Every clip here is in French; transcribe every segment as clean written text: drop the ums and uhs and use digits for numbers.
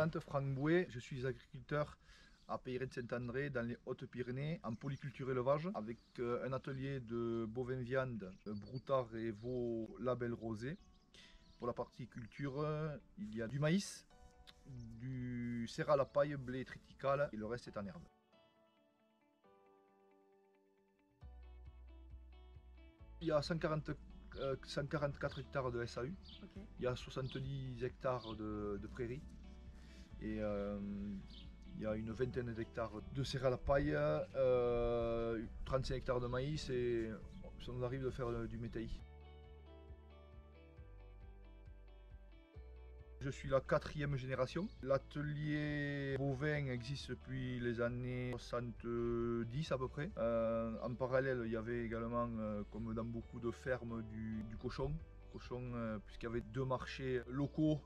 présente, Franck Bouet, je suis agriculteur à Peyret-Saint-André dans les Hautes-Pyrénées en polyculture élevage avec un atelier de bovins viande, broutard et veau label rosé. Pour la partie culture, il y a du maïs, du céréal à paille, blé triticale et le reste est en herbe. Il y a 144 hectares de SAU, Okay. il y a 70 hectares de prairies et il y a une vingtaine d'hectares de céréales à paille, 35 hectares de maïs et ça nous arrive de faire du métaï. Je suis la 4e génération. L'atelier bovin existe depuis les années 70 à peu près. En parallèle, il y avait également, comme dans beaucoup de fermes, du cochon. Puisqu'il y avait 2 marchés locaux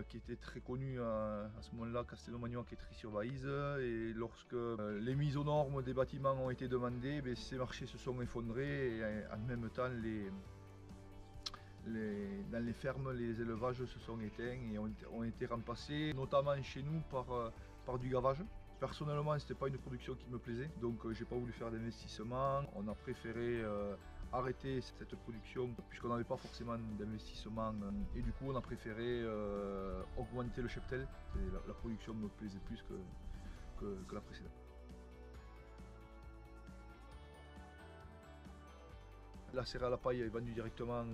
qui étaient très connus à ce moment-là, Castelnau-Magnoac et Trie-sur-Baïse. Et lorsque les mises aux normes des bâtiments ont été demandées, ces marchés se sont effondrés et en même temps dans les fermes, les élevages se sont éteints et ont été remplacés, notamment chez nous, par du gavage. Personnellement, ce n'était pas une production qui me plaisait, donc j'ai pas voulu faire d'investissement. On a préféré arrêter cette production puisqu'on n'avait pas forcément d'investissement et du coup on a préféré augmenter le cheptel. La production me plaisait plus que la précédente. La céréale à paille est vendue directement,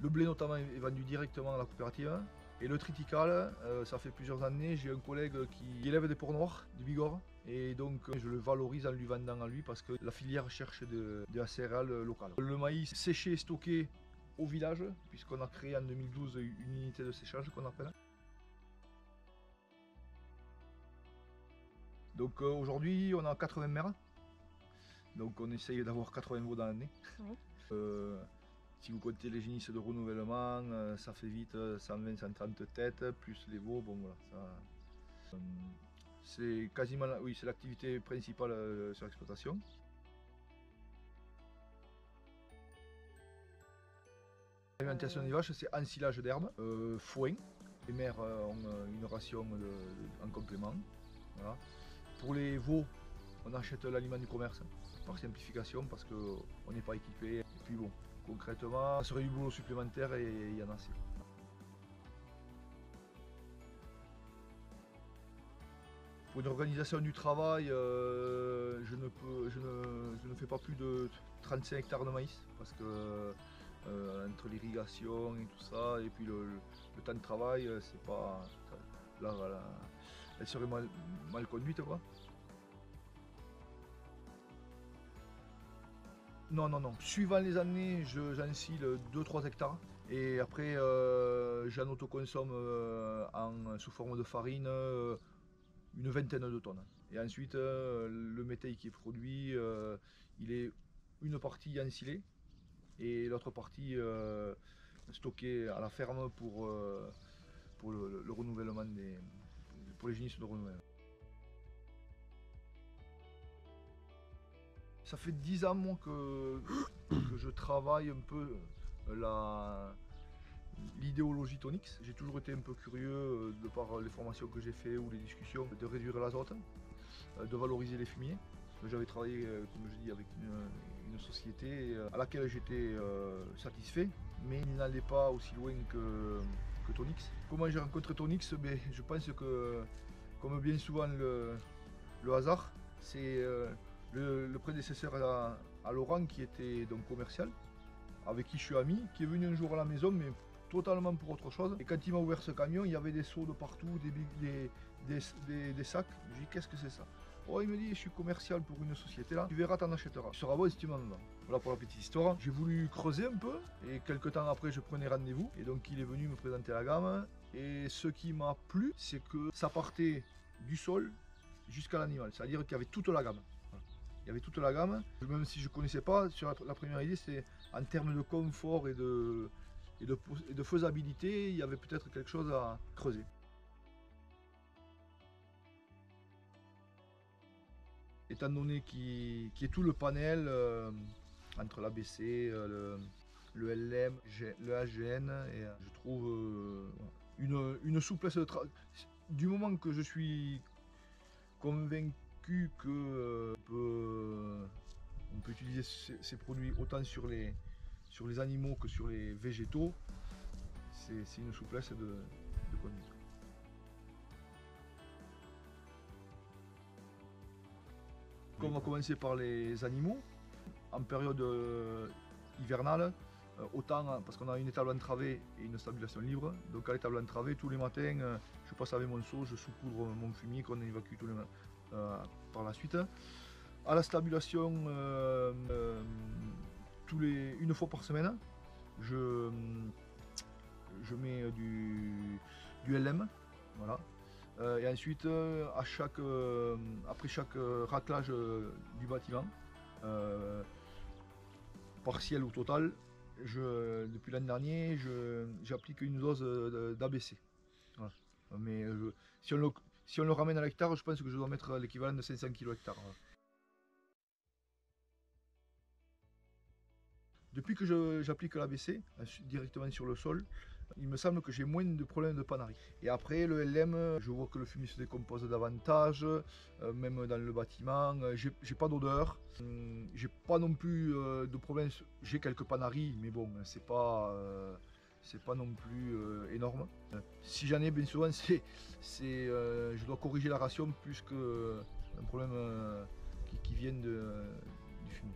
le blé notamment est vendu directement à la coopérative. Et le triticale, ça fait plusieurs années, j'ai un collègue qui élève des porcs noirs du Bigorre. Et donc je le valorise en lui vendant à lui parce que la filière cherche de la céréale locale. Le maïs séché et stocké au village, puisqu'on a créé en 2012 une unité de séchage qu'on appelle. Donc aujourd'hui on a 80 mères. Donc on essaye d'avoir 80 veaux dans l'année. Oui. Si vous comptez les génisses de renouvellement, ça fait vite 120-130 têtes, plus les veaux, bon voilà. C'est quasiment, oui, c'est l'activité principale sur l'exploitation. L'alimentation des vaches, c'est ensilage d'herbe, foin. Les mères ont une ration en complément. Voilà. Pour les veaux, on achète l'aliment du commerce, par simplification, parce qu'on n'est pas équipé. Et puis bon, concrètement, ça serait du boulot supplémentaire et il y en a assez. Pour une organisation du travail, je ne fais pas plus de 35 hectares de maïs, parce que entre l'irrigation et tout ça, et puis le temps de travail, c'est pas... Là, elle serait mal conduite, quoi. Non, non, non. Suivant les années, j'ensile 2-3 hectares. Et après, j'en autoconsomme sous forme de farine une vingtaine de tonnes. Et ensuite, le métail qui est produit, il est une partie ensilée et l'autre partie stockée à la ferme pour le renouvellement pour les génisses de renouvellement. Ça fait 10 ans moi, que je travaille un peu l'idéologie Tonix. J'ai toujours été un peu curieux, de par les formations que j'ai faites ou les discussions, de réduire l'azote, de valoriser les fumiers. J'avais travaillé, comme je dis, avec une société à laquelle j'étais satisfait, mais il n'allait pas aussi loin que Tonix. Comment j'ai rencontré Tonix? Je pense que, comme bien souvent le hasard, c'est le prédécesseur à Laurent qui était donc commercial, avec qui je suis ami, qui est venu un jour à la maison, mais totalement pour autre chose. Et quand il m'a ouvert ce camion, il y avait des seaux de partout, des sacs. Je lui ai dit, qu'est-ce que c'est ça? Oh, il me dit, je suis commercial pour une société là, tu verras, t'en achèteras. Tu seras bon si tu m'en vends. Voilà pour la petite histoire. J'ai voulu creuser un peu, et quelques temps après, je prenais rendez-vous. Et donc, il est venu me présenter la gamme. Et ce qui m'a plu, c'est que ça partait du sol jusqu'à l'animal, c'est-à-dire qu'il y avait toute la gamme. Il y avait toute la gamme, même si je ne connaissais pas, sur la première idée, c'est en termes de confort et de faisabilité, il y avait peut-être quelque chose à creuser. Étant donné qu'il y ait tout le panel entre l'ABC, le LM, le AGN, et je trouve une souplesse de travail. Du moment que je suis convaincu que on peut utiliser ces produits autant sur les animaux que sur les végétaux, c'est une souplesse de conduite. On va commencer par les animaux. En période hivernale, autant parce qu'on a une étable entravée et une stabulation libre. Donc à l'étable entravée, tous les matins, je passe avec mon seau, je saupoudre mon fumier qu'on évacue par la suite. À la stabulation, une fois par semaine, je mets du LM. Voilà. Et ensuite, après chaque raclage du bâtiment, partiel ou total, depuis l'an dernier, j'applique une dose d'ABC. Voilà. Mais si on le ramène à l'hectare, je pense que je dois mettre l'équivalent de 500 kg hectare. Voilà. Depuis que j'applique l'ABC directement sur le sol, il me semble que j'ai moins de problèmes de panarie. Et après le LM, je vois que le fumier se décompose davantage, même dans le bâtiment. J'ai pas d'odeur, j'ai pas non plus de problème. J'ai quelques panaries, mais bon, c'est pas non plus énorme. Si j'en ai, bien souvent, je dois corriger la ration plus qu'un problème qui vient du fumier.